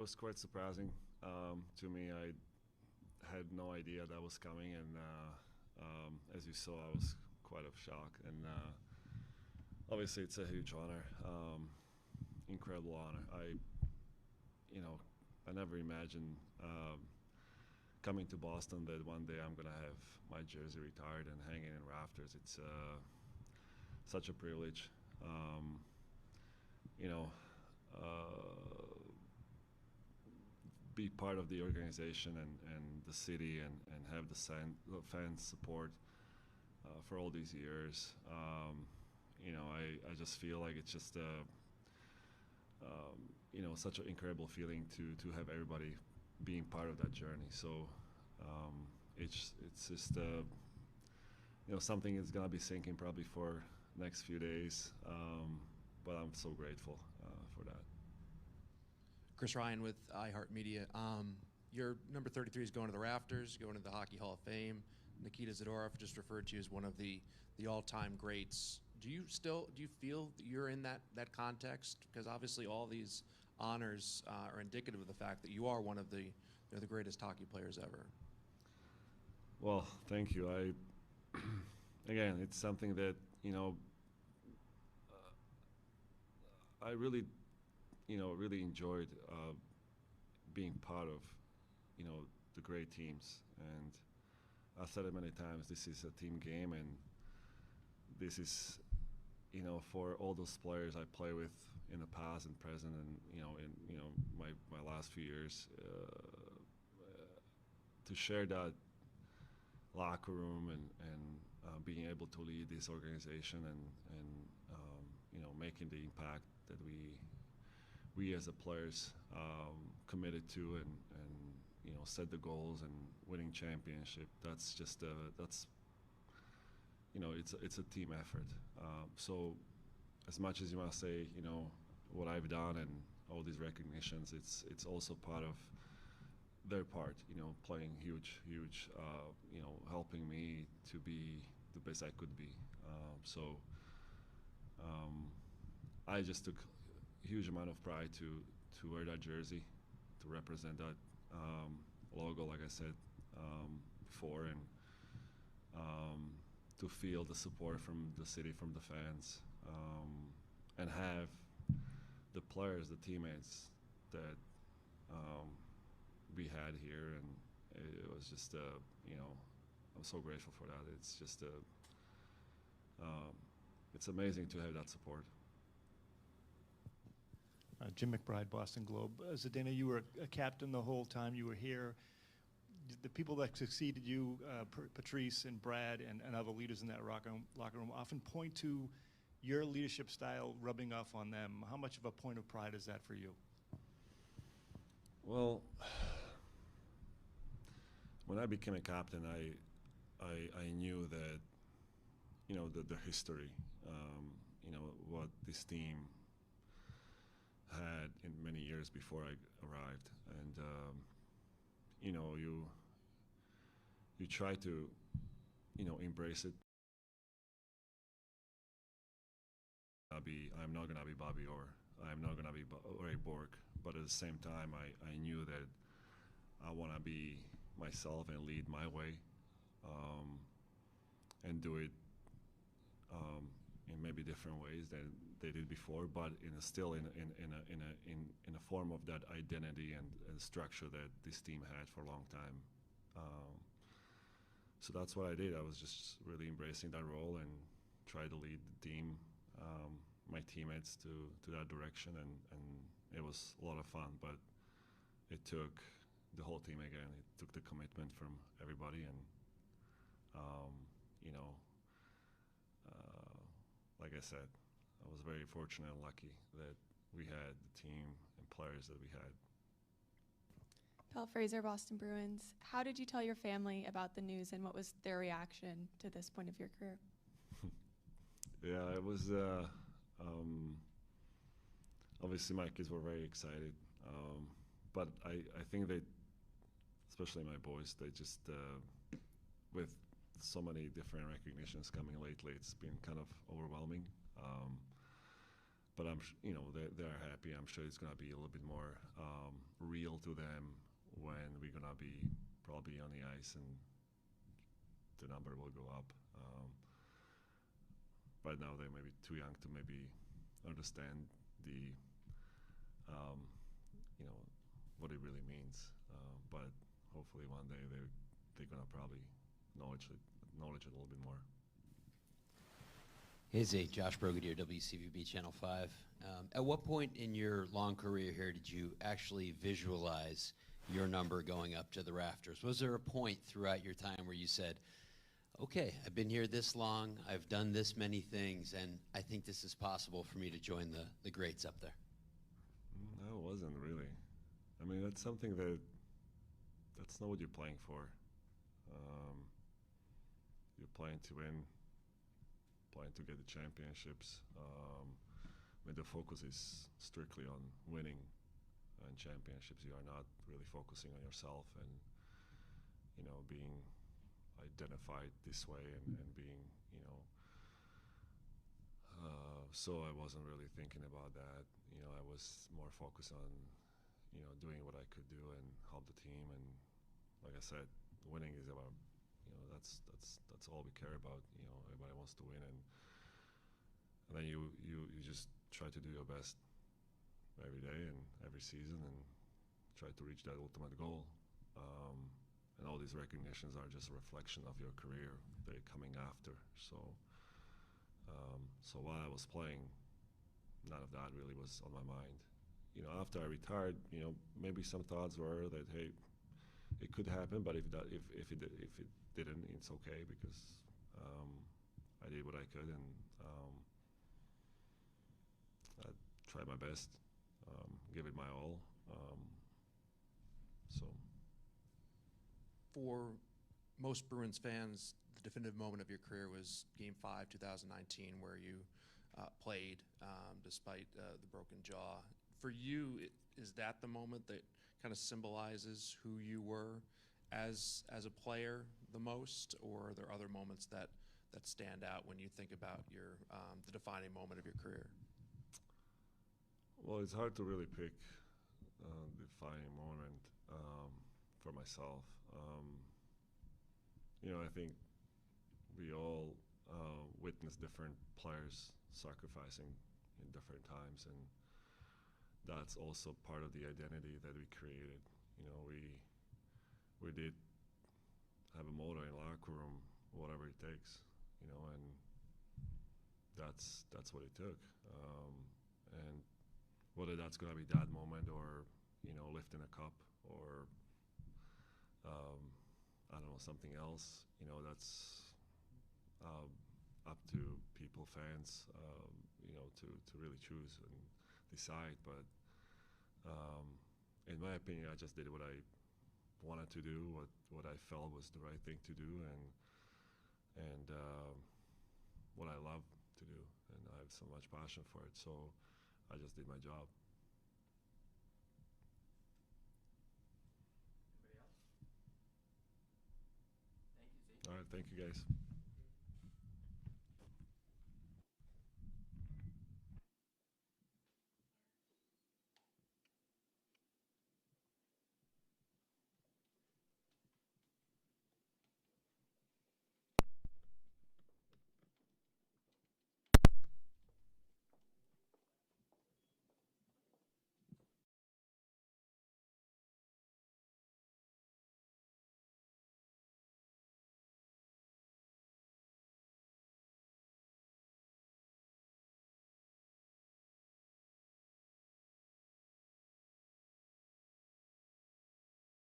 It was quite surprising to me. I had no idea that was coming, and as you saw, I was quite of shock. And obviously, it's a huge honor, incredible honor. You know, I never imagined coming to Boston that one day I'm gonna have my jersey retired and hanging in rafters. It's such a privilege. Um, you know. Be part of the organization and the city and have the fans support for all these years. I just feel like it's just such an incredible feeling to have everybody being part of that journey. So it's just something that's gonna be sinking probably for next few days. But I'm so grateful for that. Chris Ryan with iHeartMedia. Your number 33 is going to the rafters, going to the Hockey Hall of Fame. Nikita Zadorov just referred to you as one of the all-time greats. Do you feel that you're in that context? Because obviously all these honors are indicative of the fact that you are one of the greatest hockey players ever. Well, thank you. Again, it's something that I really really enjoyed being part of, the great teams. And I've said it many times, this is a team game, and this is, for all those players I play with in the past and present and, my last few years, to share that locker room and being able to lead this organization and making the impact that we as the players committed to and set the goals and winning championship. That's just it's a team effort. So as much as you want to say what I've done and all these recognitions, it's also part of their part. Playing huge helping me to be the best I could be. I just took huge amount of pride to wear that jersey, to represent that logo, like I said before, and to feel the support from the city, from the fans, and have the players, the teammates that we had here, and it was just I'm so grateful for that. It's just it's amazing to have that support. Jim McBride, Boston Globe. Zdeno, you were a captain the whole time you were here. The people that succeeded you, Patrice and Brad and other leaders in that locker room, often point to your leadership style rubbing off on them. How much of a point of pride is that for you? Well, when I became a captain, I knew that the history, what this team had in many years before I arrived, and you try to embrace it. I'm not gonna be Bobby Orr. I'm not gonna be Ray Bork. But at the same time, I knew that I want to be myself and lead my way, and do it in maybe different ways than they did before, but still in a form of that identity and structure that this team had for a long time. So that's what I did. I was just really embracing that role and try to lead the team, my teammates to that direction, and it was a lot of fun. But it took the whole team again. It took the commitment from everybody, and like I said, I was very fortunate and lucky that we had the team and players that we had. Paul Fraser, Boston Bruins. How did you tell your family about the news, and what was their reaction to this point of your career? Yeah, it was obviously my kids were very excited, but I think they, especially my boys, they just with so many different recognitions coming lately, it's been kind of overwhelming. but you know, they're happy. I'm sure it's gonna be a little bit more real to them when we're gonna be probably on the ice and the number will go up. Right now, they may be too young to maybe understand the, you know, what it really means. But hopefully, one day they're gonna probably knowledge it a little bit more. Hey Zay, Josh Brogadier, WCVB Channel 5. At what point in your long career here did you actually visualize your number going up to the rafters? Was there a point throughout your time where you said, okay, I've been here this long, I've done this many things, and I think this is possible for me to join the greats up there? No, it wasn't really. I mean, that's something that's not what you're playing for. You're playing to win, playing to get the championships. When the focus is strictly on winning and championships, you are not really focusing on yourself and, you know, being identified this way and being, you know, so I wasn't really thinking about that. You know, I was more focused on, you know, doing what I could do and help the team. And like I said, winning is about, you know, that's all we care about. You know, everybody wants to win, and then you just try to do your best every day and every season and try to reach that ultimate goal. And all these recognitions are just a reflection of your career. They're coming after. So while I was playing, none of that really was on my mind. You know, after I retired, you know, maybe some thoughts were that, hey, it could happen, but if it didn't, it's okay, because I did what I could, and I tried my best, give it my all. So. For most Bruins fans, the definitive moment of your career was Game 5, 2019, where you played despite the broken jaw. For you, is that the moment that kind of symbolizes who you were as a player the most, or are there other moments that stand out when you think about your the defining moment of your career? Well, it's hard to really pick the defining moment for myself. You know, I think we all witness different players sacrificing in different times, and that's also part of the identity that we created. You know, we did have a motto in the locker room, whatever it takes, you know, and that's what it took. And whether that's going to be that moment or, you know, lifting a cup or I don't know, something else, you know, that's up to people, fans, you know, to really choose and decide. But in my opinion, I just did what I wanted to do, what I felt was the right thing to do, and what I love to do, and I have so much passion for it. So I just did my job. Anybody else? Thank you, Zeke. All right, thank you guys.